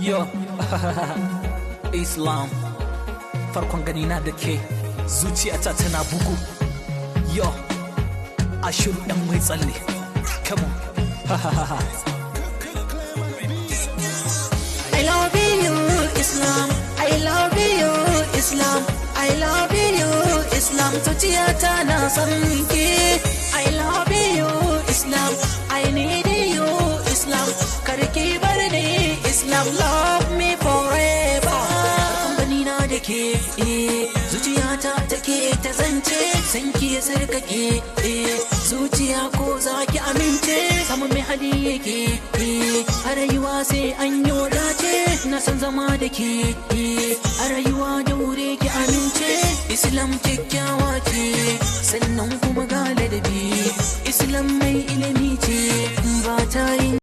Yo, Islam, farkon ganina da ke zuciyata tana bugu. Yo, Ashiru ɗan mai tsalle. Come on. I love you, Islam. I love you, Islam. I love you, Islam. Zuciyata na son ki. I love you, Islam. I need you, Islam. Karki bar ni, Islam. Love me forever. Kambanina da ke, zuciyata take ta zance. San ki ya sarkake, zuciya ko za ki amince. Samun mai hali yake, a rayuwa sai an yi dace. Na san zama da ke, a rayuwa da wuri ki amince. Islam kyakkyawa ce, sannan kuma ga ladabi. Islam mai ilimi ce, ba ta yin